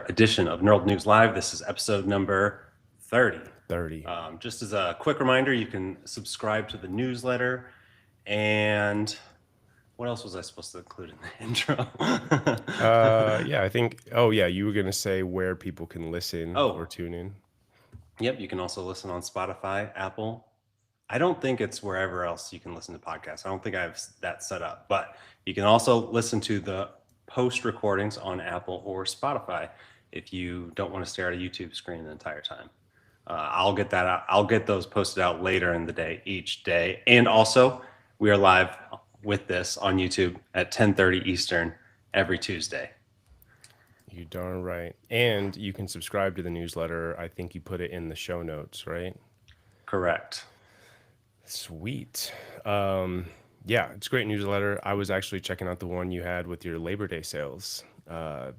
edition of Knurled News Live. This is episode number 30. 30. Just as a quick reminder, you can subscribe to the newsletter. And what else was I supposed to include in the intro? Yeah, I think, you were going to say where people can listen or tune in. Yep, you can also listen on Spotify, Apple. I don't think it's wherever else you can listen to podcasts. I don't think I have that set up, but you can also listen to the post recordings on Apple or Spotify if you don't want to stare at a YouTube screen the entire time. I'll get that out. I'll get those posted out later in the day, each day. And also, we are live with this on YouTube at 10:30 Eastern every Tuesday. You darn right. And you can subscribe to the newsletter. I think you put it in the show notes, right? Correct. Sweet. Yeah, it's a great newsletter. I was actually checking out the one you had with your Labor Day sales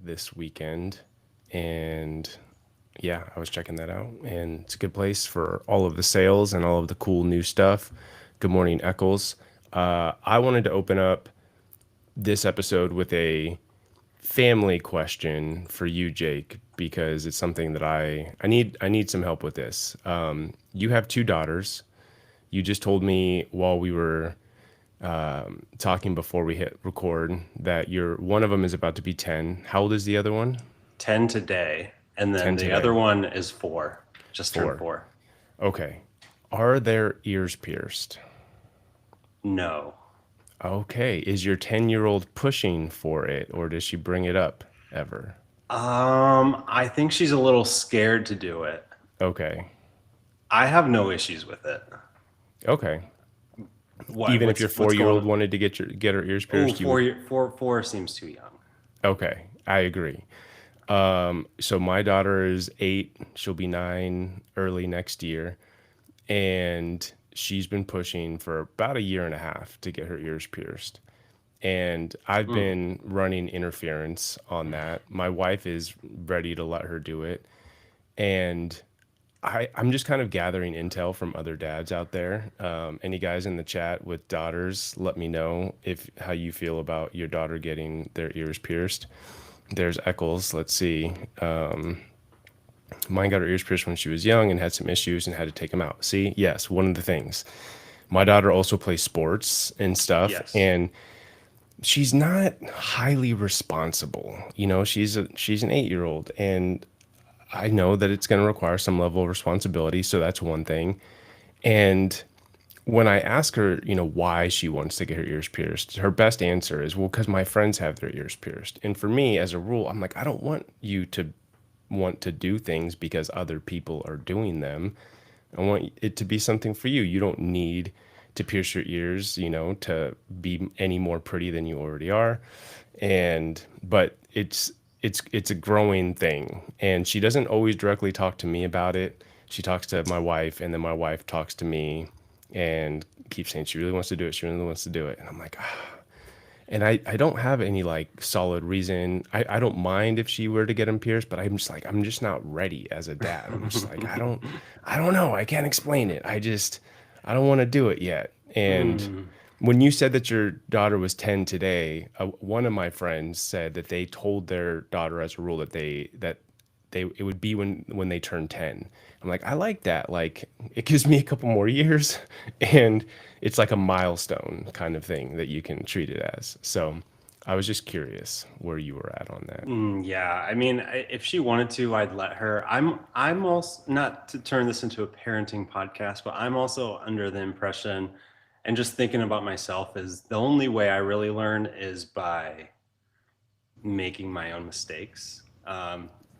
this weekend. And yeah, I was checking that out. And it's a good place for all of the sales and all of the cool new stuff. Good morning, Eccles. I wanted to open up this episode with a family question for you, Jake, because it's something that I need some help with this. You have two daughters. You just told me while we were talking before we hit record that one of them is about to be 10. How old is the other one? 10 today, and then the other one is 4. Just turned 4. Okay. Are their ears pierced? No. Okay. Is your 10-year-old pushing for it, or does she bring it up ever? I think she's a little scared to do it. Okay. I have no issues with it. Okay. Even if your 4-year-old wanted to get her ears pierced? Four seems too young. Okay. I agree. So my daughter is 8. She'll be 9 early next year. And she's been pushing for about a year and a half to get her ears pierced. And I've been running interference on that. My wife is ready to let her do it. And I'm just kind of gathering intel from other dads out there. Any guys in the chat with daughters, let me know how you feel about your daughter getting their ears pierced. There's Eccles. Let's see. Mine got her ears pierced when she was young and had some issues and had to take them out. See, yes, one of the things. My daughter also plays sports and stuff, yes. And she's not highly responsible. You know, she's an 8-year-old, and I know that it's going to require some level of responsibility. So that's one thing. And when I ask her, why she wants to get her ears pierced, her best answer is, well, because my friends have their ears pierced. And for me, as a rule, I'm like, I don't want you to want to do things because other people are doing them. I want it to be something for you. You don't need to pierce your ears, to be any more pretty than you already are. But it's a growing thing. And she doesn't always directly talk to me about it. She talks to my wife, and then my wife talks to me and keeps saying she really wants to do it. She really wants to do it. And I'm like, And I don't have any solid reason. I don't mind if she were to get them pierced, but I'm just not ready as a dad. I'm just like, I don't know. I can't explain it. I don't want to do it yet. And when you said that your daughter was 10 today, one of my friends said that they told their daughter as a rule that it would be when they turn 10. I'm like, I like that. Like, it gives me a couple more years, and it's like a milestone kind of thing that you can treat it as. So I was just curious where you were at on that. Yeah, I mean, if she wanted to, I'd let her. I'm also, not to turn this into a parenting podcast, but I'm also under the impression, and just thinking about myself, is the only way I really learn is by making my own mistakes.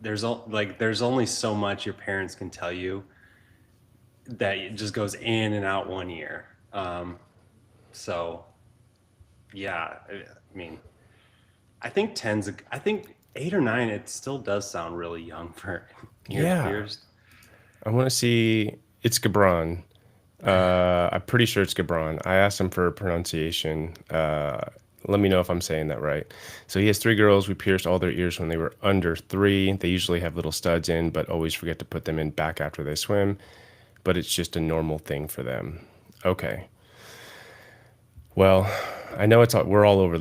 There's only so much your parents can tell you that it just goes in and out one ear. So yeah, I mean, I think 8 or 9, it still does sound really young for ears pierced. I want to see. It's Gabron. I'm pretty sure it's Gabron. I asked him for a pronunciation. Let me know if I'm saying that right. So he has 3 girls. We pierced all their ears when they were under 3. They usually have little studs in, but always forget to put them in back after they swim. But it's just a normal thing for them. Okay. Well, I know we're all over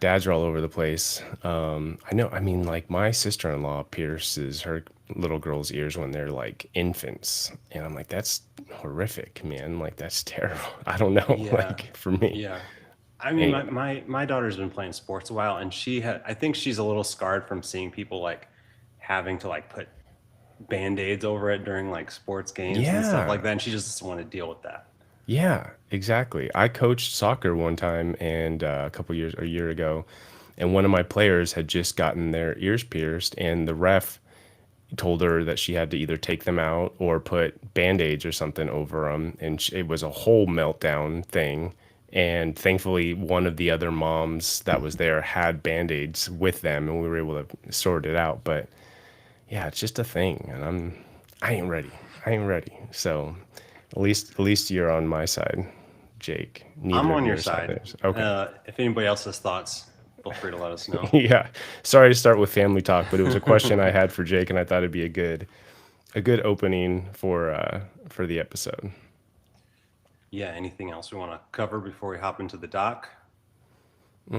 dads are all over the place. I know, I mean, like my sister-in-law pierces her little girl's ears when they're like infants. And I'm like, that's horrific, man. Like that's terrible. I don't know. Yeah. Like for me. Yeah. I mean, Anyway. my daughter's been playing sports a while, and I think she's a little scarred from seeing people like having to like put band-aids over it during like sports games and stuff like Yeah. that. And she just doesn't want to deal with that. Yeah, exactly. I coached soccer one time and a year ago, and one of my players had just gotten their ears pierced, and the ref told her that she had to either take them out or put band-aids or something over them, and it was a whole meltdown thing. And thankfully, one of the other moms that was there had band-aids with them, and we were able to sort it out. But yeah, it's just a thing, and I ain't ready. I ain't ready. So at least you're on my side, Jake. I'm Neither of on your your side side. is. Okay. If anybody else has thoughts, feel free to let us know. Yeah. Sorry to start with family talk, but it was a question I had for Jake, and I thought it'd be a good opening for the episode. Yeah. Anything else we want to cover before we hop into the doc? I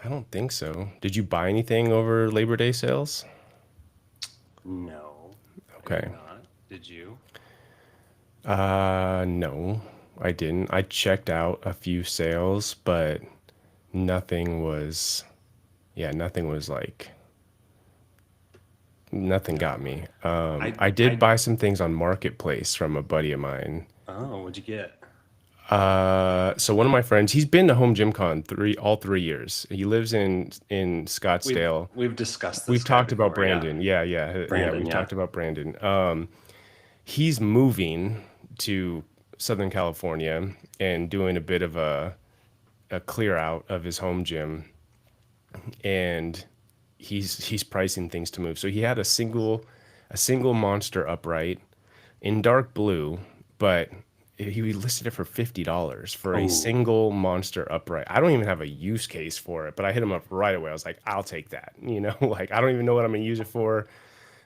don't think so. Did you buy anything over Labor Day sales? No, I did Okay. not. Did you? No, I didn't. I checked out a few sales, but nothing was, yeah, nothing was like, nothing got me. I did I, buy some things on Marketplace from a buddy of mine. oh, what'd you get? So one of my friends, he's been to Home Gym Con all 3 years. He lives in Scottsdale. We've discussed this We've guy talked about before. Yeah. Brandon. Yeah. Brandon. We've Yeah. talked about Brandon. He's moving to Southern California and doing a bit of a clear out of his home gym, and he's pricing things to move. So he had a single monster upright in dark blue, but he listed it for $50 for a Oh, single monster upright. I don't even have a use case for it, but I hit him up right away. I was like, I'll take that. Like I don't even know what I'm gonna use it for,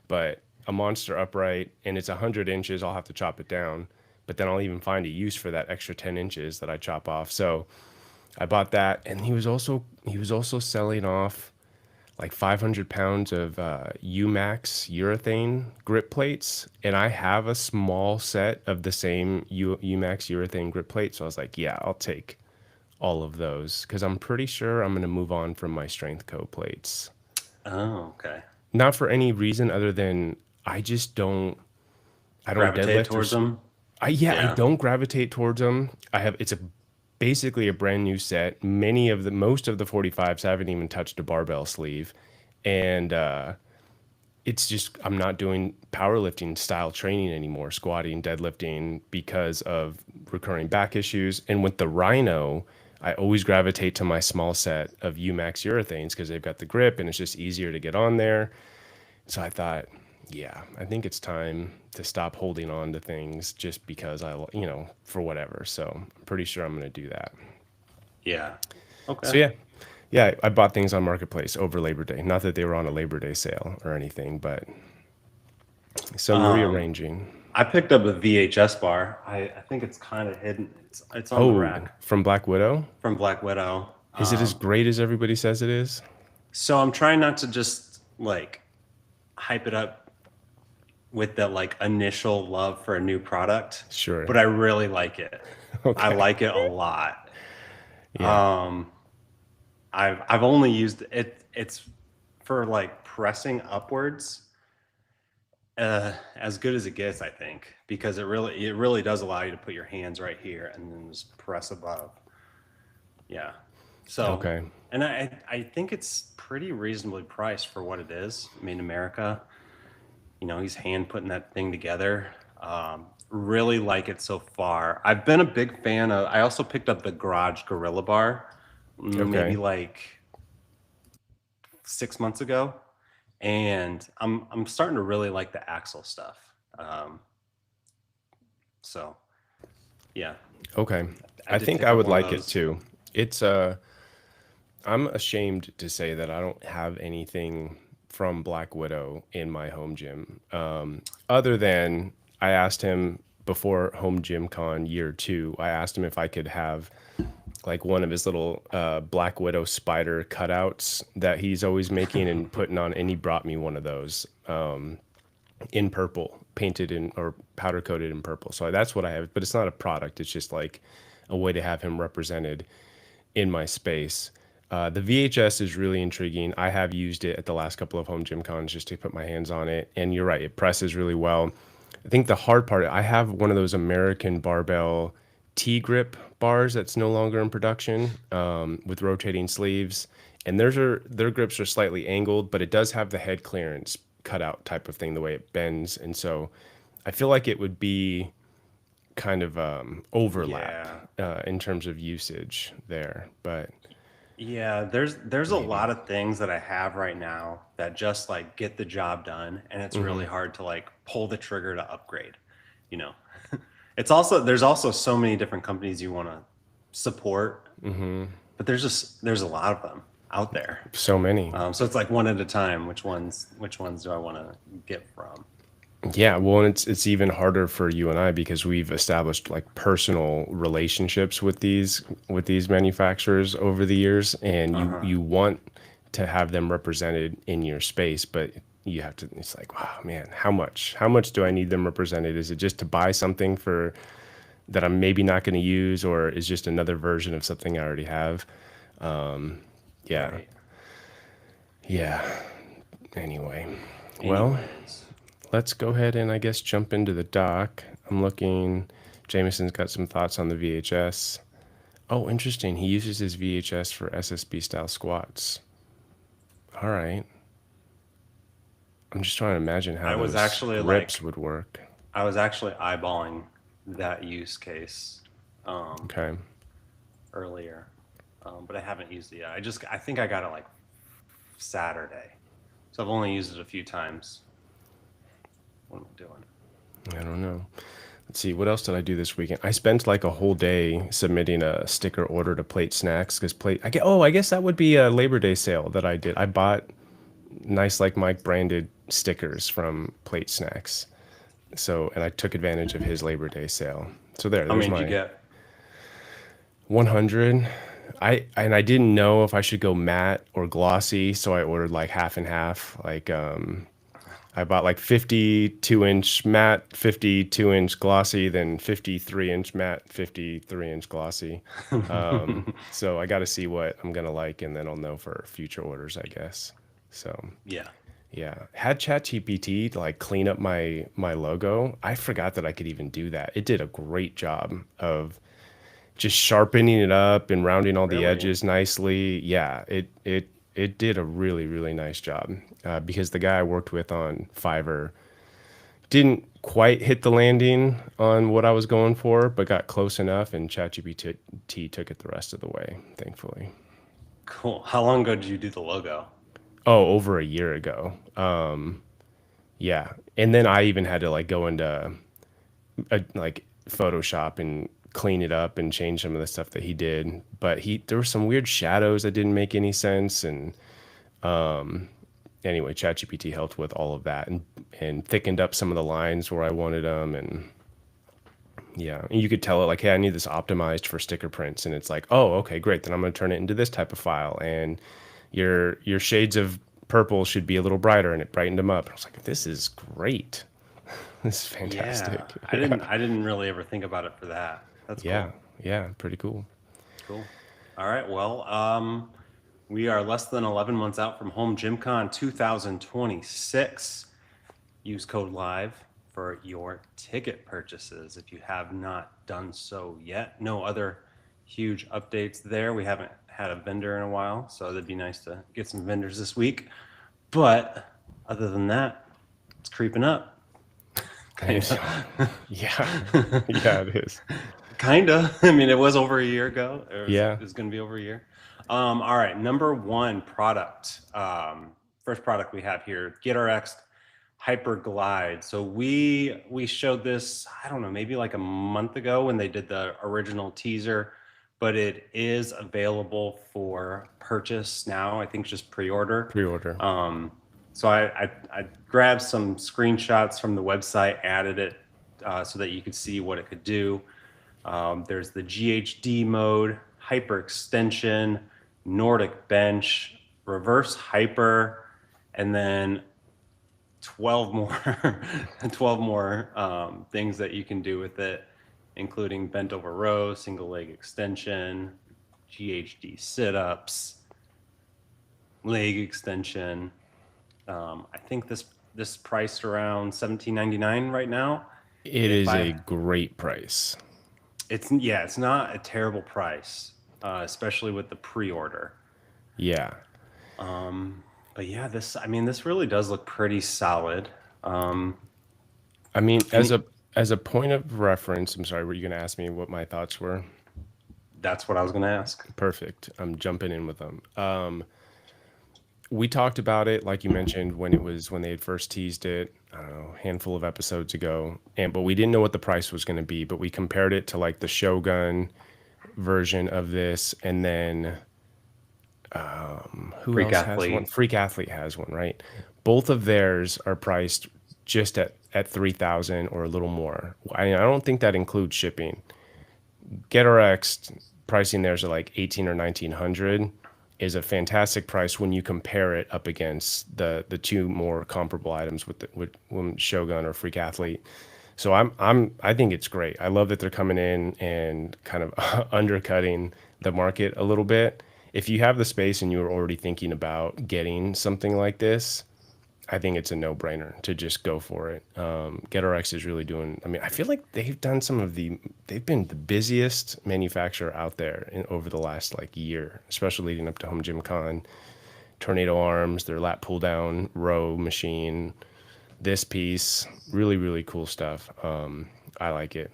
but a monster upright, and it's 100 inches. I'll have to chop it down, but then I'll even find a use for that extra 10 inches that I chop off. So I bought that, and he was also selling off like 500 pounds of UMax urethane grip plates, and I have a small set of the same UMax urethane grip plate. So I was like, yeah, I'll take all of those because I'm pretty sure I'm going to move on from my Strength Co plates. oh, okay. Not for any reason other than I don't Gravitate deadlift towards them. I Yeah. don't gravitate towards them. It's basically a brand new set. Most of the 45s haven't even touched a barbell sleeve, and it's just I'm not doing powerlifting style training anymore, squatting, deadlifting because of recurring back issues. And with the Rhino, I always gravitate to my small set of UMax urethanes because they've got the grip and it's just easier to get on there. So I thought, yeah, I think it's time to stop holding on to things just because for whatever. So I'm pretty sure I'm going to do that. Yeah. So Okay. yeah, I bought things on Marketplace over Labor Day. Not that they were on a Labor Day sale or anything, but some Um, rearranging. I picked up a VHS bar. I think it's kind of hidden. It's on the Oh, rack from Black Widow? from Black Widow. Is it as great as everybody says it is? So I'm trying not to just like hype it up with the like initial love for a new product, Sure. but I really like it. I Okay. like it a lot. Yeah. Um, I've only used it. It's for like pressing upwards. As good as it gets, I think, because it really does allow you to put your hands right here and then just press above. Yeah. So, Okay. and I think it's pretty reasonably priced for what it is. Made in America. He's hand putting that thing together. Really like it so far. I've been a big fan of. I also picked up the Garage Gorilla Bar, maybe Okay. like 6 months ago, and I'm starting to really like the Axle stuff. Um, so yeah, Okay. I I did think pick I up would one of like it those. too. It's I'm ashamed to say that I don't have anything from Black Widow in my home gym. Other than I asked him before Home Gym Con year 2, I asked him if I could have like one of his little Black Widow spider cutouts that he's always making and putting on, and he brought me one of those in purple, painted in or powder coated in purple. So that's what I have, but it's not a product. It's just like a way to have him represented in my space. The VHS is really intriguing. I have used it at the last couple of home gym cons just to put my hands on it. And you're right, it presses really well. I think the hard part, I have one of those American barbell T-grip bars that's no longer in production with rotating sleeves. And their grips are slightly angled, but it does have the head clearance cutout type of thing, the way it bends. And so I feel like it would be kind of overlap in terms of usage there. But yeah, there's a lot of things that I have right now that just like get the job done, and it's really hard to like pull the trigger to upgrade, you know. There's also so many different companies you want to support, but there's a lot of them out there. So many. So it's like one at a time. Which ones do I want to get from? Yeah, well, it's even harder for you and I because we've established like personal relationships with these manufacturers over the years, and you want to have them represented in your space, but you have to. It's like, wow, man, how much do I need them represented? Is it just to buy something for that I'm maybe not going to use, or is just another version of something I already have? Yeah, Right. yeah. Anyway, well. Let's go ahead and I guess jump into the doc. I'm looking. Jameson's got some thoughts on the VHS. Oh, interesting. He uses his VHS for SSB style squats. All right. I'm just trying to imagine how those grips would work. I was actually eyeballing that use case Okay. earlier, but I haven't used it yet. I think I got it like Saturday, so I've only used it a few times. What am I doing? I don't know. Let's see. What else did I do this weekend? I spent like a whole day submitting a sticker order to Plate Snacks because I guess that would be a Labor Day sale that I did. I bought nice like Mike branded stickers from Plate Snacks. So, and I took advantage of his Labor Day sale. So How there's many did my you get? 100. I didn't know if I should go matte or glossy, so I ordered like half and half. Like I bought like 52-inch matte, 52-inch glossy, then 53-inch matte, 53-inch glossy. So I got to see what I'm gonna like, and then I'll know for future orders, I guess. So Yeah. yeah, had ChatGPT to like clean up my logo. I forgot that I could even do that. It did a great job of just sharpening it up and rounding all the Really? edges nicely. Yeah, it did a really, really nice job because the guy I worked with on Fiverr didn't quite hit the landing on what I was going for, but got close enough, and ChatGPT took it the rest of the way, thankfully. Cool. How long ago did you do the logo? Oh, over a year ago. Yeah. And then I even had to like go into like Photoshop and clean it up and change some of the stuff that he did. But there were some weird shadows that didn't make any sense. And anyway, ChatGPT helped with all of that and thickened up some of the lines where I wanted them. And yeah, and you could tell it like, hey, I need this optimized for sticker prints. And it's like, oh, okay, great. Then I'm going to turn it into this type of file. And your shades of purple should be a little brighter, and it brightened them up. I was like, this is great. This is fantastic. Yeah. I didn't really ever think about it for that. That's Yeah, cool. yeah, pretty cool. Cool. All right. Well, we are less than 11 months out from Home Gym Con 2026. Use code LIVE for your ticket purchases if you have not done so yet. No other huge updates there. We haven't had a vendor in a while, so it'd be nice to get some vendors this week. But other than that, it's creeping up. Yeah, yeah, it is. Kinda. I mean, it was over a year ago. Yeah. It was going to be over a year. All right. Number one product. First product we have here, GetRx HyperGlide. So we showed this, I don't know, maybe like a month ago when they did the original teaser, but it is available for purchase now. I think just pre-order. So I grabbed some screenshots from the website, added it so that you could see what it could do. There's the GHD mode, hyper extension, Nordic bench, reverse hyper, and then 12 more 12 more things that you can do with it, including bent over row, single leg extension, GHD sit-ups, leg extension. I think this priced around $17.99 right now. It is a great price. It's not a terrible price, especially with the pre-order. Yeah. But yeah, this really does look pretty solid. I mean, as a point of reference, I'm sorry, were you going to ask me what my thoughts were? That's what I was going to ask. Perfect. I'm jumping in with them. We talked about it, like you mentioned, when they had first teased it, I don't know, a handful of episodes ago. But we didn't know what the price was going to be, but we compared it to like the Shogun version of this, and then who Freak else has Athlete. one? Freak Athlete has one, right? Both of theirs are priced just at 3,000 or a little more. I don't think that includes shipping. GetRx pricing theirs are like 18 or 1900 is a fantastic price when you compare it up against the two more comparable items with Shogun or Freak Athlete. So I think it's great. I love that they're coming in and kind of undercutting the market a little bit. If you have the space and you were already thinking about getting something like this, I think it's a no-brainer to just go for it. GetRx is really doing. I mean, I feel like they've been the busiest manufacturer out there over the last like year, especially leading up to Home Gym Con. Tornado arms, their lat pull down row machine, this piece, really, really cool stuff. I like it.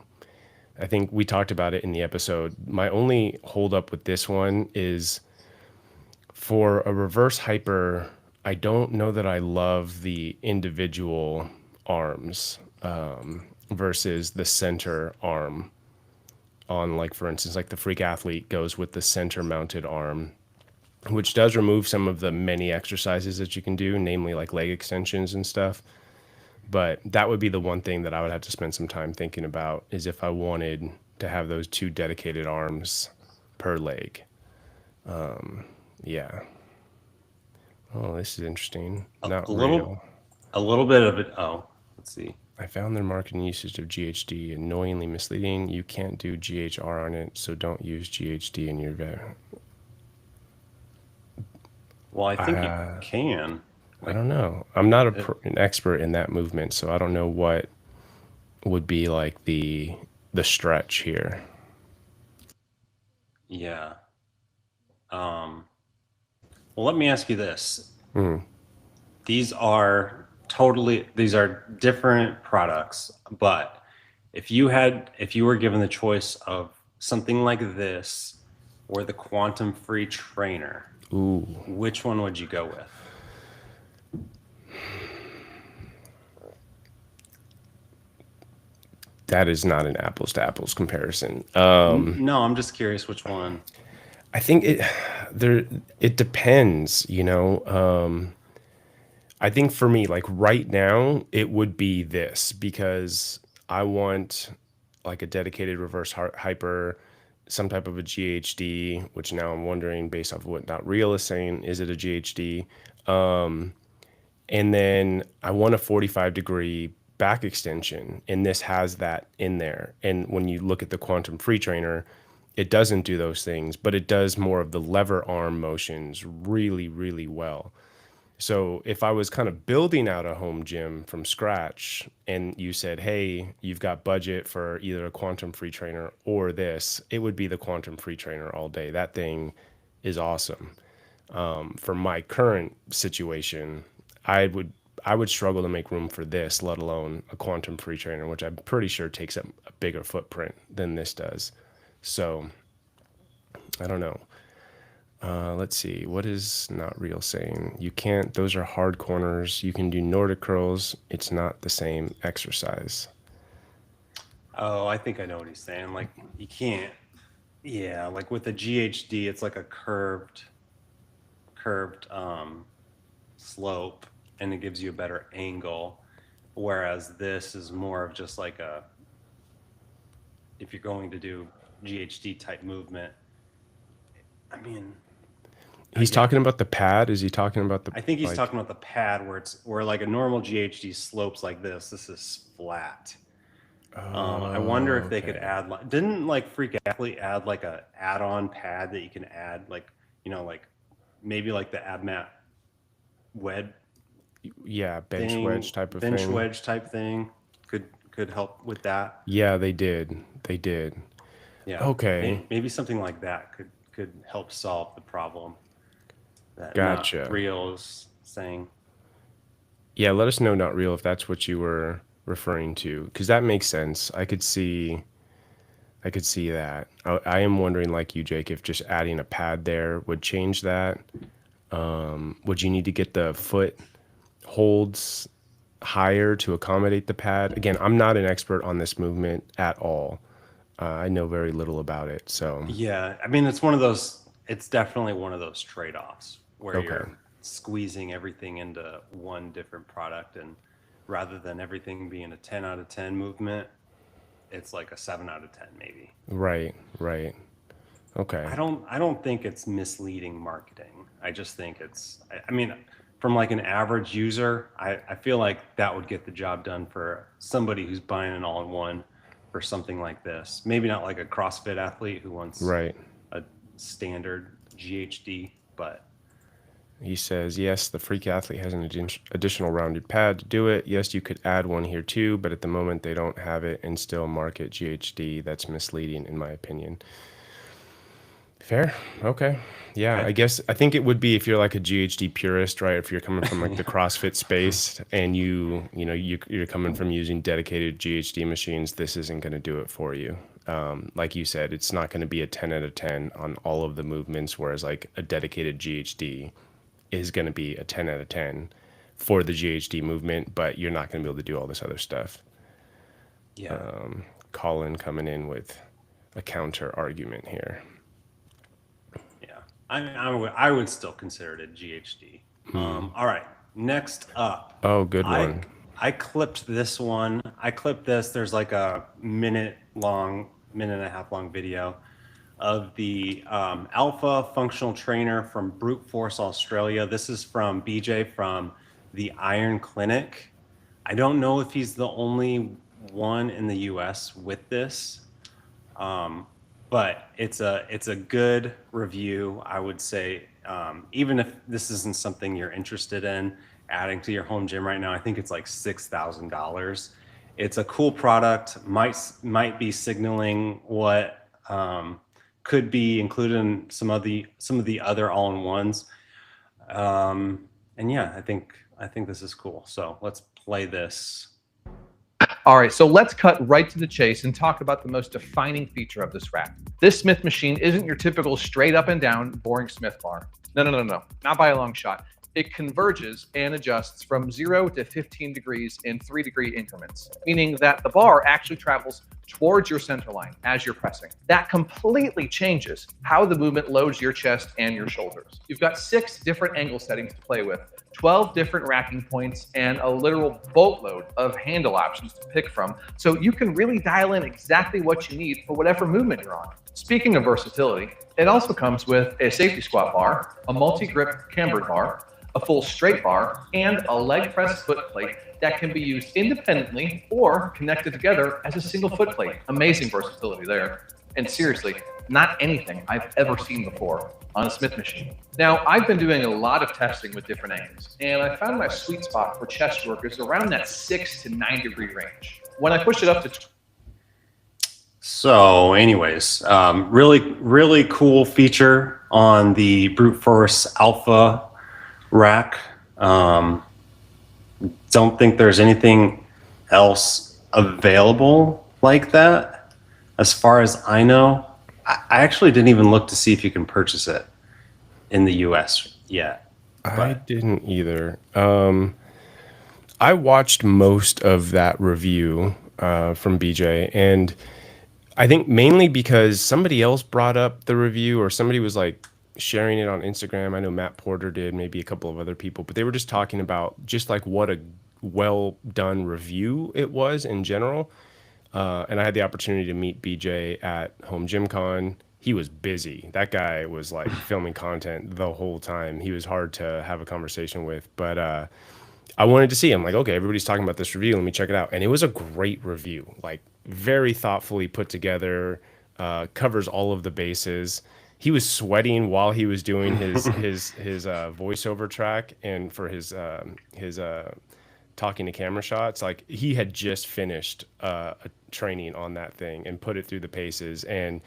I think we talked about it in the episode. My only hold up with this one is for a reverse hyper. I don't know that I love the individual arms versus the center arm on, like, for instance, like the Freak Athlete goes with the center mounted arm, which does remove some of the many exercises that you can do, namely like leg extensions and stuff. But that would be the one thing that I would have to spend some time thinking about, is if I wanted to have those two dedicated arms per leg. Yeah. Oh, this is interesting. Not real. A little bit of it. Oh, let's see. I found their marketing usage of GHD annoyingly misleading. You can't do GHR on it, so don't use GHD in your vet. Well, I think you can. I don't know. I'm not an expert in that movement, so I don't know what would be like the stretch here. Yeah. Well, let me ask you this. These are different products, but if you were given the choice of something like this or the quantum free trainer, which one would you go with? That is not an apples to apples comparison. No, I'm just curious which one. I think it depends, you know. I think for me, like right now, it would be this, because I want like a dedicated reverse hyper, some type of a GHD, which now I'm wondering, based off of what Not Real is saying, is it a GHD? And then I want a 45-degree back extension, and this has that in there. And when you look at the quantum free trainer, it doesn't do those things, but it does more of the lever arm motions really, really well. So if I was kind of building out a home gym from scratch and you said, hey, you've got budget for either a quantum free trainer or this, it would be the quantum free trainer all day. That thing is awesome. For my current situation, I would struggle to make room for this, let alone a quantum free trainer, which I'm pretty sure takes up a bigger footprint than this does. So I don't know. Let's see. What is Not Real saying? You can't, those are hard corners. You can do Nordic curls. It's not the same exercise. Oh, I think I know what he's saying. Like, you can't. Yeah, like with the GHD, it's like a curved slope, and it gives you a better angle. Whereas this is more of just like if you're going to do GHD type movement, I mean, He's again, talking about the pad. Is he talking about the I think he's like? talking about the pad where like a normal GHD slopes like this. This is flat. I wonder if they could Okay. add like, didn't like Freak Athlete add like a add-on pad that you can add like, like maybe like the AbMat wed Yeah, bench thing, wedge type of bench thing. wedge type thing could help with that. Yeah, they did. They did. Yeah, Okay. maybe something like that could help solve the problem that not Gotcha. real is saying. Yeah, let us know, not real, if that's what you were referring to, because that makes sense. I could see that. I am wondering, like you, Jake, if just adding a pad there would change that. Would you need to get the foot holds higher to accommodate the pad? Again, I'm not an expert on this movement at all. I know very little about it. So, Yeah, I mean it's one of those. It's definitely one of those trade-offs where okay. you're squeezing everything into one different product, and rather than everything being a 10 out of 10 movement, it's like a 7 out of 10 maybe. Right, right. Okay. I don't think it's misleading marketing. I just think I mean, from like an average user, I feel like that would get the job done for somebody who's buying an all-in-one for something like this. Maybe not like a CrossFit athlete who wants Right. a standard GHD, but He says, yes, the Freak Athlete has an additional rounded pad to do it. Yes, you could add one here too, but at the moment they don't have it and still market GHD. That's misleading, in my opinion. Fair. Okay. Yeah, okay. I think it would be if you're like a GHD purist, right? If you're coming from like the CrossFit space and you're coming from using dedicated GHD machines, this isn't going to do it for you. Like you said, it's not going to be a 10 out of 10 on all of the movements, whereas like a dedicated GHD is going to be a 10 out of 10 for the GHD movement, but you're not going to be able to do all this other stuff. Yeah. Colin coming in with a counter argument here. Yeah. I would still consider it a GHD. All right. Next up, Oh, good I one. I clipped this one. I clipped this. There's like a minute and a half long video of the Alpha functional trainer from Brute Force Australia. This is from BJ from the Iron Clinic. I don't know if he's the only one in the US with this, but it's a good review, I would say. Even if this isn't something you're interested in adding to your home gym right now, I think it's like $6,000. It's a cool product. Might be signaling what could be included in some of the other all-in-ones. And yeah, I think this is cool. So let's play this. All right, so let's cut right to the chase and talk about the most defining feature of this rack. This Smith machine isn't your typical straight up and down boring Smith bar. No, not by a long shot. It converges and adjusts from 0 to 15 degrees in 3-degree increments, meaning that the bar actually travels towards your center line as you're pressing. That completely changes how the movement loads your chest and your shoulders. You've got 6 different angle settings to play with, 12 different racking points, and a literal boatload of handle options to pick from, so you can really dial in exactly what you need for whatever movement you're on. Speaking of versatility, it also comes with a safety squat bar, a multi-grip cambered bar, a full straight bar, and a leg press foot plate that can be used independently or connected together as a single foot plate. Amazing versatility there. And seriously, not anything I've ever seen before on a Smith machine. Now, I've been doing a lot of testing with different angles, and I found my sweet spot for chest work is around that 6 to 9 degree range. When I push it up to So, anyways, really cool feature on the Brute Force Alpha rack. Don't think there's anything else available like that, as far as I know. I actually didn't even look to see if you can purchase it in the US yet. I didn't either. I watched most of that review from BJ, and I think mainly because somebody else brought up the review, or somebody was like sharing it on Instagram. I know Matt Porter did, maybe a couple of other people, but they were just talking about just like what a well done review it was in general. And I had the opportunity to meet BJ at Home Gym Con. he was busy. That guy was like filming content the whole time. He was hard to have a conversation with, but I wanted to see him. Like, okay, everybody's talking about this review. Let me check it out. And it was a great review, like very thoughtfully put together, covers all of the bases. He was sweating while he was doing his voiceover track and for his talking to camera shots. Like he had just finished a training on that thing and put it through the paces, and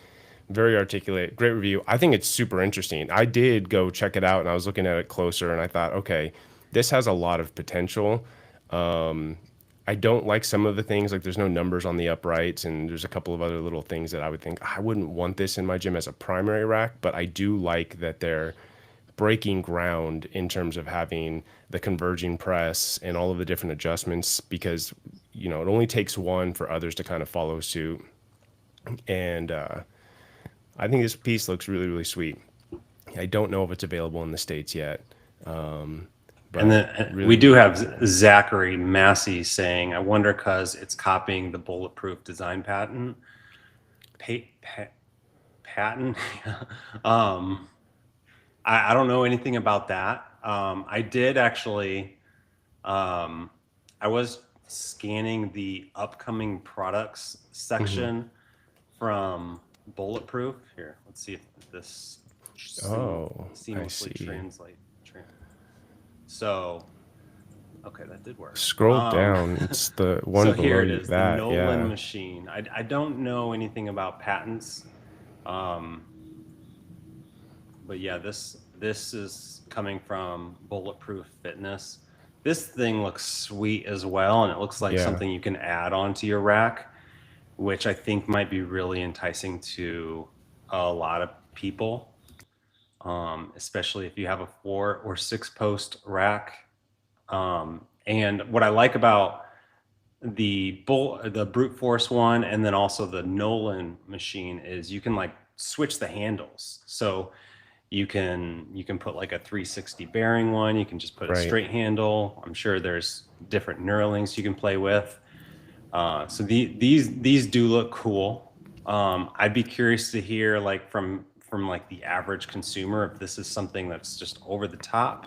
very articulate, great review. I think it's super interesting. I did go check it out and I was looking at it closer and I thought, okay, this has a lot of potential. I don't like some of the things, like there's no numbers on the uprights, and there's a couple of other little things that I would think I wouldn't want this in my gym as a primary rack, but I do like that they're breaking ground in terms of having the converging press and all of the different adjustments, because it only takes one for others to kind of follow suit. And I think this piece looks really, really sweet. I don't know if it's available in the States yet. But and then really, we do have Zachary Massey saying, I wonder because it's copying the bulletproof design patent. Patent? I don't know anything about that. I did actually, I was scanning the upcoming products section from Bulletproof. Here, let's see if this seamlessly translates. So, okay, that did work. Scroll down. It's the one so below here it is, that. the Knurled machine. I don't know anything about patents. But yeah, this is coming from Bulletproof Fitness. This thing looks sweet as well, and it looks like something you can add onto your rack, which I think might be really enticing to a lot of people. Especially if you have a 4 or 6 post rack. And what I like about the brute force one, and then also the Knurled machine, is you can like switch the handles. So you can put like a 360 bearing one. You can just put a straight handle. I'm sure there's different knurlings you can play with. So these do look cool. I'd be curious to hear like from like the average consumer if this is something that's just over the top,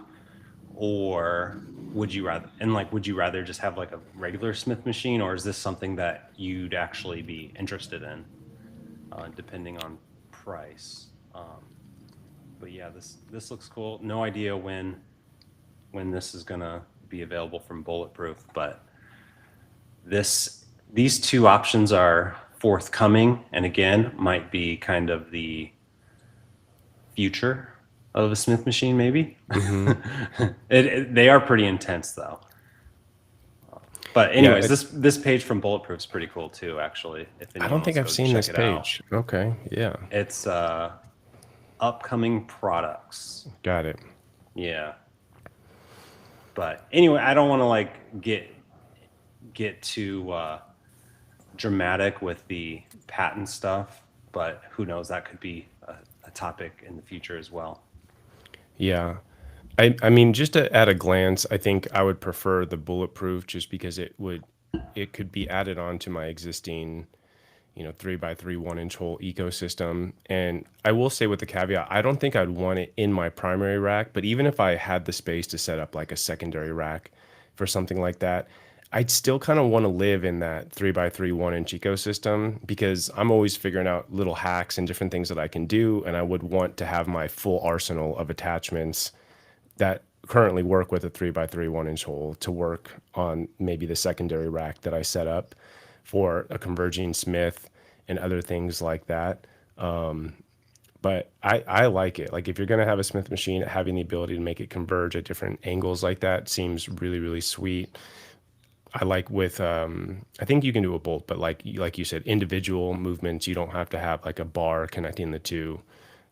or would you rather just have like a regular Smith machine, or is this something that you'd actually be interested in, depending on price? But yeah, this looks cool. No idea when this is gonna be available from Bulletproof, but these two options are forthcoming, and again might be kind of the future of a Smith machine, maybe. They are pretty intense though. But anyways, this page from Bulletproof is pretty cool too, actually. I don't think I've seen this page. Okay, yeah. It's upcoming products. Got it. Yeah. But anyway, I don't want to like get too dramatic with the patent stuff, but who knows, that could be a topic in the future as well. Yeah. I mean, just at a glance, I think I would prefer the Bulletproof, just because it could be added on to my existing 3x3 1-inch hole ecosystem. And I will say with the caveat, I don't think I'd want it in my primary rack, but even if I had the space to set up like a secondary rack for something like that, I'd still kind of want to live in that 3x3 1-inch ecosystem, because I'm always figuring out little hacks and different things that I can do. And I would want to have my full arsenal of attachments that currently work with a 3x3 1-inch hole to work on maybe the secondary rack that I set up for a converging Smith and other things like that. But I like it. Like if you're going to have a Smith machine, having the ability to make it converge at different angles like that seems really, really sweet. I like with, I think you can do a bolt, but like you said, individual movements, you don't have to have like a bar connecting the two.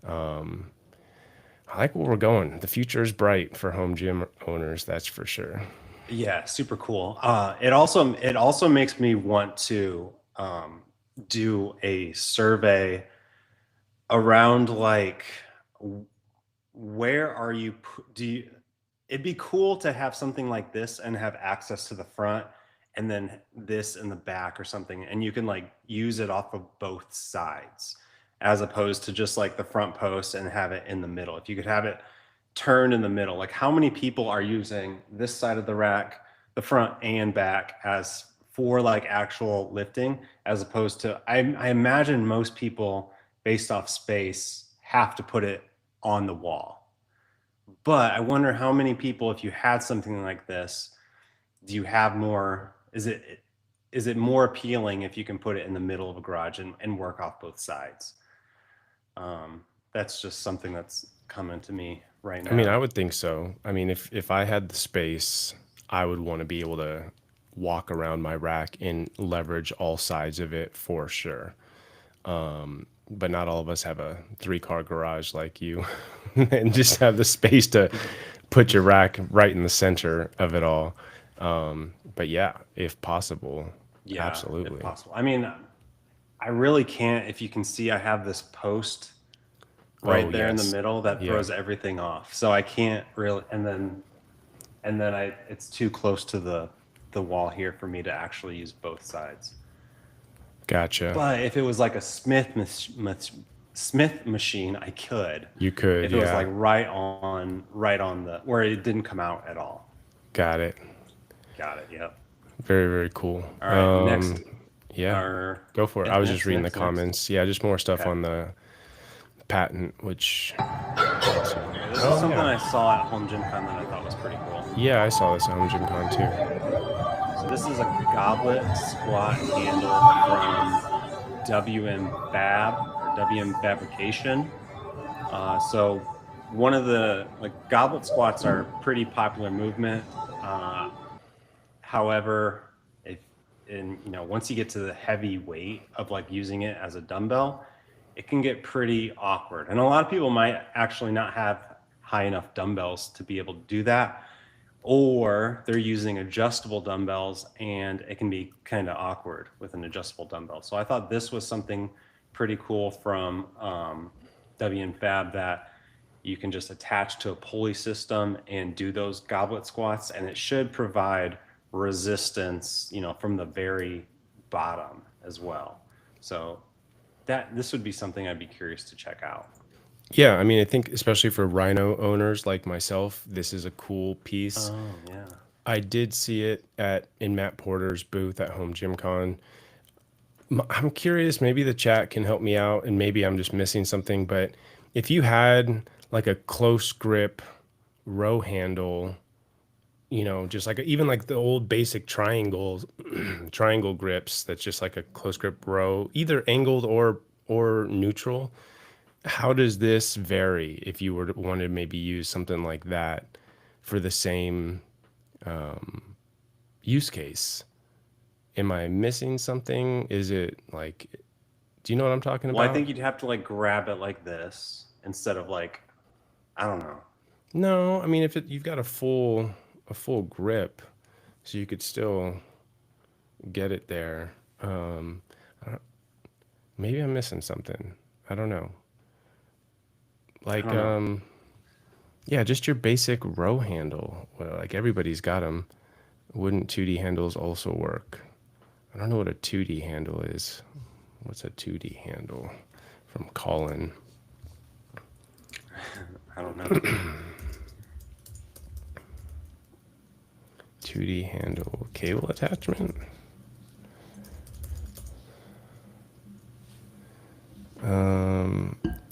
I like where we're going. The future is bright for home gym owners, that's for sure. Yeah, super cool. It also makes me want to do a survey around like where are you? It'd be cool to have something like this and have access to the front, and then this in the back or something, and you can like use it off of both sides. as opposed to just like the front post and have it in the middle. If you could have it turned in the middle, like how many people are using this side of the rack, the front and back, as for like actual lifting, as opposed to, I imagine most people based off space have to put it on the wall. But I wonder how many people, if you had something like this, do you have more, is it more appealing if you can put it in the middle of a garage and work off both sides? That's just something that's coming to me right now. I mean, I would think so. I mean, if I had the space, I would want to be able to walk around my rack and leverage all sides of it for sure. But not all of us have a 3-car garage like you and just have the space to put your rack right in the center of it all. But yeah, if possible, Yeah, absolutely. if possible. I mean, I really can't, if you can see, I have this post right there in the middle that throws everything off. So I can't really, and then it's too close to the wall here for me to actually use both sides. Gotcha. But if it was like a Smith machine, I could. You could, if it was like right on the, where it didn't come out at all. Got it. Yep. Very, very cool. All right, next. Yeah, go for it. I was just reading the comments. Yeah, just more stuff on the patent, which... This is something I saw at Home Gym Con that I thought was pretty cool. Yeah, I saw this at Home Gym Con too. So this is a goblet squat handle from WM Fab, or WM Fabrication. So one of the, like, goblet squats are a pretty popular movement. However, once you get to the heavy weight of like using it as a dumbbell, it can get pretty awkward. And a lot of people might actually not have high enough dumbbells to be able to do that, or they're using adjustable dumbbells and it can be kind of awkward with an adjustable dumbbell. So I thought this was something pretty cool from WM Fab, that you can just attach to a pulley system and do those goblet squats, and it should provide resistance, from the very bottom as well. So this would be something I'd be curious to check out. Yeah, I mean, I think especially for Rhino owners like myself, this is a cool piece. Oh, yeah. I did see it in Matt Porter's booth at Home Gym Con. I'm curious, maybe the chat can help me out, and maybe I'm just missing something, but if you had like a close grip row handle, just like even like the old basic triangle grips, that's just like a close grip row, either angled or neutral. How does this vary if you were to want to maybe use something like that for the same use case? Am I missing something? Is it like, do you know what I'm talking about? Well, I think you'd have to like grab it like this instead of like, I don't know. No, I mean, if you've got a full grip, so you could still get it there. Maybe I'm missing something. I don't know. Like, yeah, just your basic row handle. Well, like everybody's got them. Wouldn't 2D handles also work? I don't know what a 2D handle is. What's a 2D handle? From Colin. I don't know. 2D handle cable attachment.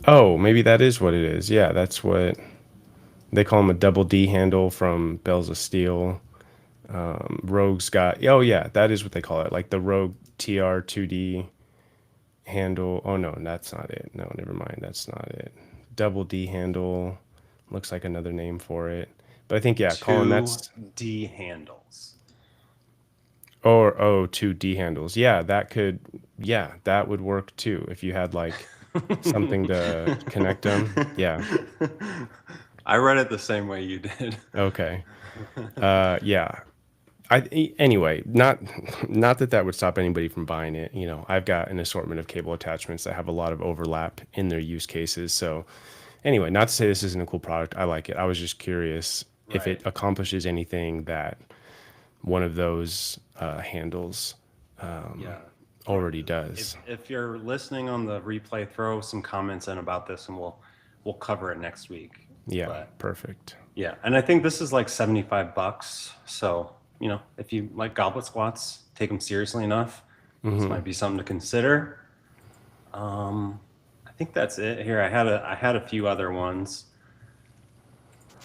Oh, maybe that is what it is. Yeah, that's what they call them, a double D handle from Bells of Steel. Rogue's got, oh yeah, that is what they call it. Like the Rogue TR 2D handle. Oh no, that's not it. No, never mind. That's not it. Double D handle looks like another name for it. But I think, yeah, Colin, that's 2D handles. Or 2D handles. Yeah, that would work too if you had like something to connect them. Yeah. I read it the same way you did. Okay. Yeah. Anyway, not that would stop anybody from buying it. I've got an assortment of cable attachments that have a lot of overlap in their use cases. So anyway, not to say this isn't a cool product. I like it. I was just curious if it accomplishes anything that one of those handles already does. If you're listening on the replay, throw some comments in about this, and we'll cover it next week. Yeah, but, perfect. Yeah, and I think this is like $75. So if you like goblet squats, take them seriously enough. This might be something to consider. I think that's it here. I had a few other ones.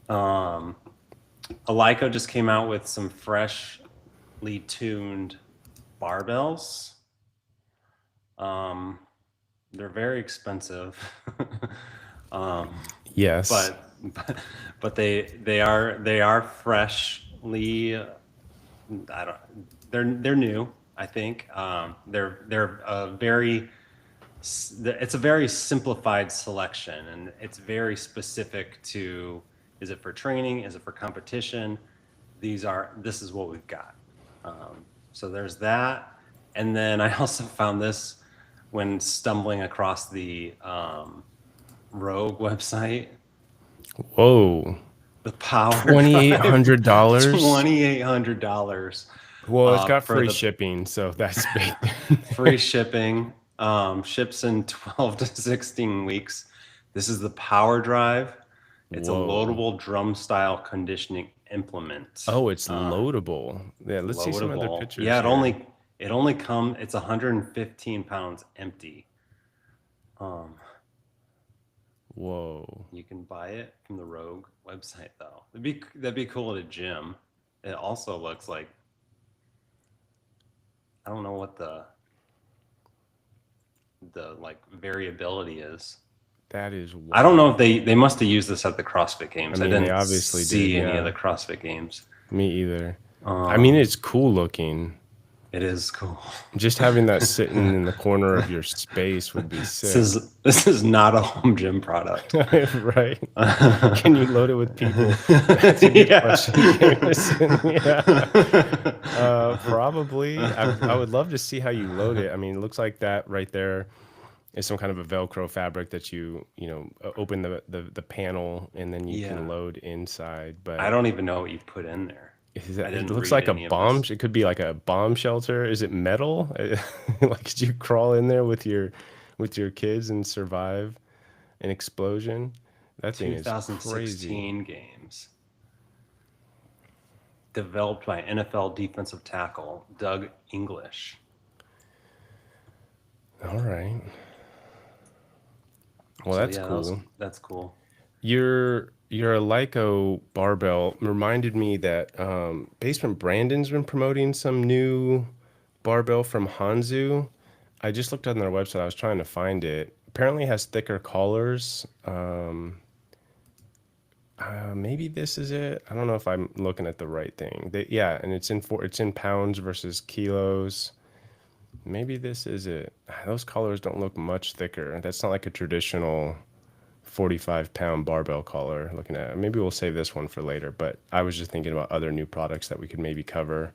Eleiko just came out with some freshly tuned barbells. They're very expensive. Yes, but they are freshly. They're new. I think they're it's a very simplified selection, and it's very specific to, is it for training, is it for competition? This is what we've got. So there's that. And then I also found this when stumbling across the Rogue website. Whoa. The Power $2,800. $2,800. Well, it's got free shipping, so that's big. Free shipping. Ships in 12 to 16 weeks. This is the Power Drive. It's a loadable drum style conditioning implement. Oh, it's loadable. Yeah, let's see some other pictures. Yeah, it only comes. It's 115 pounds empty. Whoa. You can buy it from the Rogue website though. That'd be cool at a gym. It also looks like, I don't know what the like variability is. That is wild. I don't know if they must have used this at the CrossFit Games. I mean, didn't they obviously see did, any yeah. of the CrossFit Games. Me either. I mean, it's cool looking. It is cool. Just having that sitting in the corner of your space would be sick. This is not a home gym product. Right. Can you load it with people? That's a good question. Yeah. Probably. I would love to see how you load it. I mean, it looks like that right there is some kind of a Velcro fabric that you open the panel and then you can load inside. But I don't even know what you put in there. It looks like a bomb. It could be like a bomb shelter. Is it metal? Like, could you crawl in there with your kids and survive an explosion? That thing is crazy. 2016 games. Developed by NFL defensive tackle Doug English. All right. Well, that's cool. That's cool. Your Eleiko barbell reminded me that Basement Brandon's been promoting some new barbell from Hanzu. I just looked on their website. I was trying to find it. Apparently it has thicker collars. Maybe this is it. I don't know if I'm looking at the right thing. And it's in pounds versus kilos. Maybe this is it. Those collars don't look much thicker. That's not like a traditional 45-pound barbell collar. Looking at it. Maybe we'll save this one for later, but I was just thinking about other new products that we could maybe cover.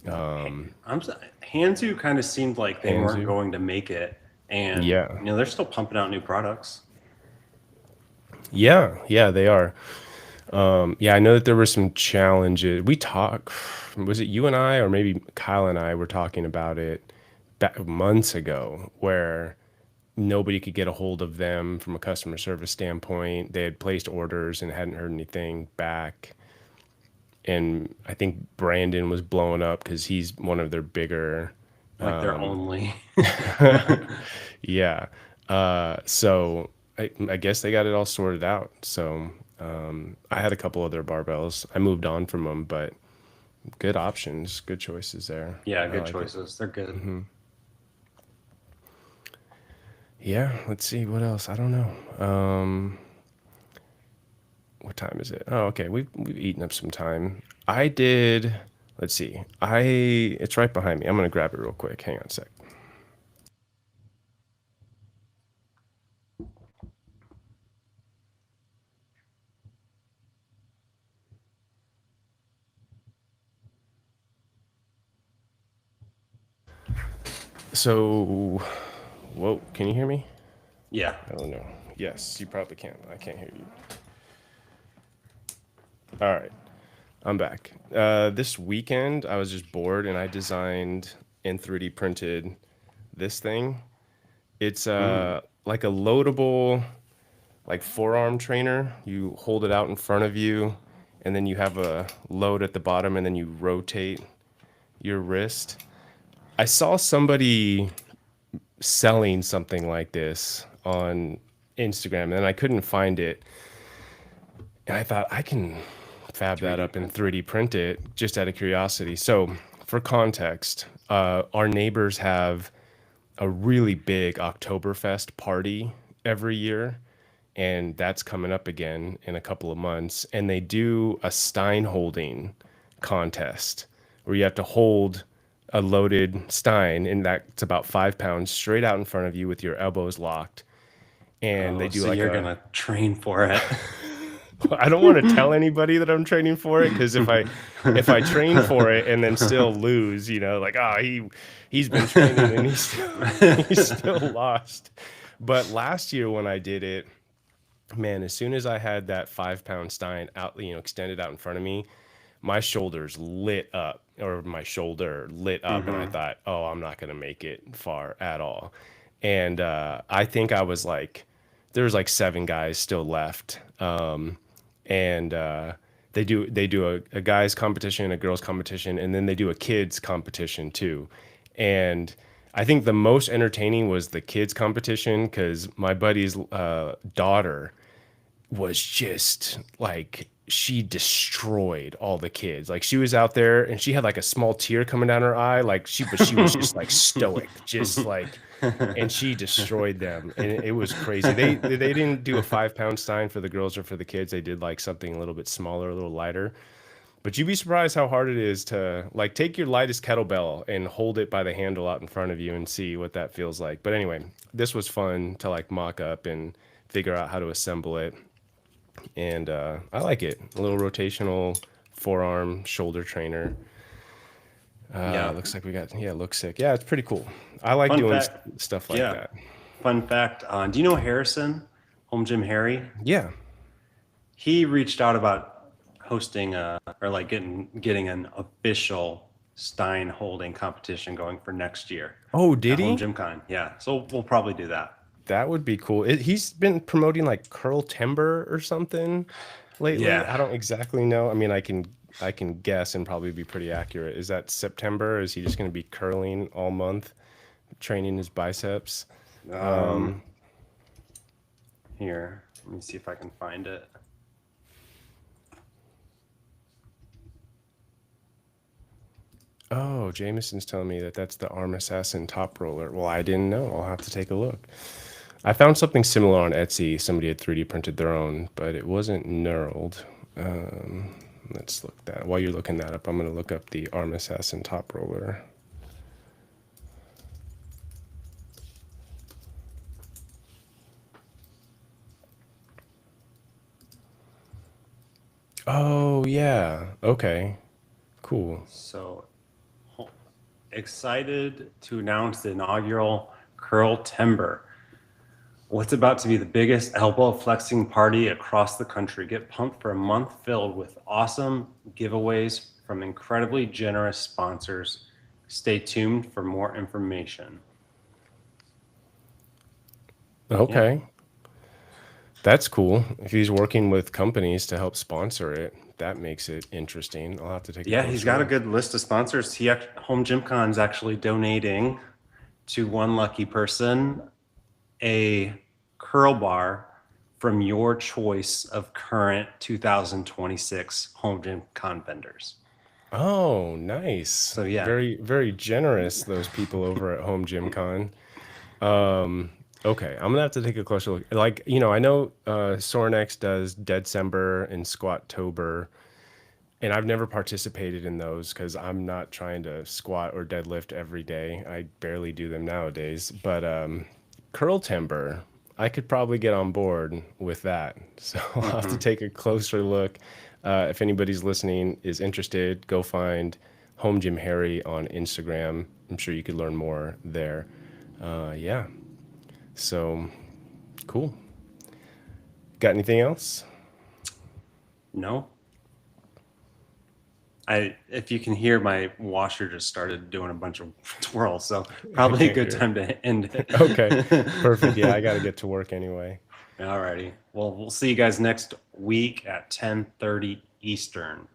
Hanzu kind of seemed like they weren't going to make it, and they're still pumping out new products. Yeah, they are. I know that there were some challenges. Was it you and I, or maybe Kyle and I were talking about it back months ago, where nobody could get a hold of them from a customer service standpoint. They had placed orders and hadn't heard anything back. And I think Brandon was blowing up because he's one of their bigger, like their only. Yeah. So I guess they got it all sorted out. So I had a couple other barbells. I moved on from them, but good options, good choices there. Yeah, good choices. They're good. Mm-hmm. Yeah, let's see what else. I don't know. What time is it? Oh, okay. We've eaten up some time. Let's see. It's right behind me. I'm gonna grab it real quick. Hang on a sec. So, whoa, can you hear me? Yeah. I don't know. Yes, you probably can. I can't hear you. All right, I'm back. This weekend, I was just bored and I designed and 3D printed this thing. It's Mm. like a loadable like forearm trainer. You hold it out in front of you, and then you have a load at the bottom, and then you rotate your wrist. I saw somebody selling something like this on Instagram, and I couldn't find it. And I thought I can fab that 3D up and print. 3D print it just out of curiosity. So, for context, our neighbors have a really big Oktoberfest party every year, and that's coming up again in a couple of months. And they do a Stein holding contest where you have to hold a loaded Stein, and that's about 5 pounds, straight out in front of you with your elbows locked. And they Oh, do so like you're a gonna train for it. I don't want to tell anybody that I'm training for it, because if I train for it and then still lose, like he's been training and he's still lost. But last year when I did it, man, as soon as I had that 5 pound Stein out, extended out in front of me, my shoulders lit up, or my shoulder lit up, and I Hmm. thought, oh, I'm not gonna make it far at all. And I think I was like, there was like 7 guys still left, and they do a guys competition, a girls competition, and then they do a kids competition too. And I think the most entertaining was the kids competition, because my buddy's daughter was just like, she destroyed all the kids. Like, she was out there and she had like a small tear coming down her eye, like she was just like stoic, just like, and she destroyed them, and it was crazy. They didn't do a 5 pound Stein for the girls or for the kids. They did like something a little bit smaller, a little lighter. But you'd be surprised how hard it is to like take your lightest kettlebell and hold it by the handle out in front of you and see what that feels like. But anyway, this was fun to like mock up and figure out how to assemble it. And I like it. A little rotational forearm shoulder trainer. Yeah. Looks like we got, yeah, it looks sick. Yeah, it's pretty cool. I like Fun doing fact. stuff like Yeah. that. Fun fact. Do you know Harrison, Home Gym Harry? Yeah. He reached out about hosting or like getting an official Stein holding competition going for next year Oh, at did Home he? Gym Con. Yeah. So we'll probably do that. That would be cool. He's been promoting like curl timber or something lately. Yeah. I don't exactly know. I mean, I can guess and probably be pretty accurate. Is that September? Is he just going to be curling all month, training his biceps? Here, let me see if I can find it. Oh, Jameson's telling me that that's the Arm Assassin top roller. Well, I didn't know. I'll have to take a look. I found something similar on Etsy. Somebody had 3D printed their own, but it wasn't knurled. Let's look that. While you're looking that up, I'm going to look up the Arm Assassin top roller. Oh, yeah. Okay. Cool. So excited to announce the inaugural Curl Timber. What's about to be the biggest elbow flexing party across the country. Get pumped for a month filled with awesome giveaways from incredibly generous sponsors. Stay tuned for more information. Okay. Yeah. That's cool. If he's working with companies to help sponsor it, that makes it interesting. I'll have to take a Yeah, closer he's got a look. good list of sponsors. Home Gym Con's actually donating to one lucky person a curl bar from your choice of current 2026 Home Gym Con vendors. Oh, nice. So yeah, Very, very generous, those people over at Home Gym Con. Okay, I'm gonna have to take a closer look. Like, I know Sornex does Deadcember and Squattober, and I've never participated in those because I'm not trying to squat or deadlift every day. I barely do them nowadays. But curl timber, I could probably get on board with that. So I'll have to take a closer look. If anybody's listening is interested, go find Home Gym Harry on Instagram. I'm sure you could learn more there. Yeah. So cool. Got anything else? no, if you can hear, my washer just started doing a bunch of twirls, so probably a good time to end it. Okay, perfect. Yeah, I got to get to work anyway. Alrighty. Well, we'll see you guys next week at 10:30 Eastern.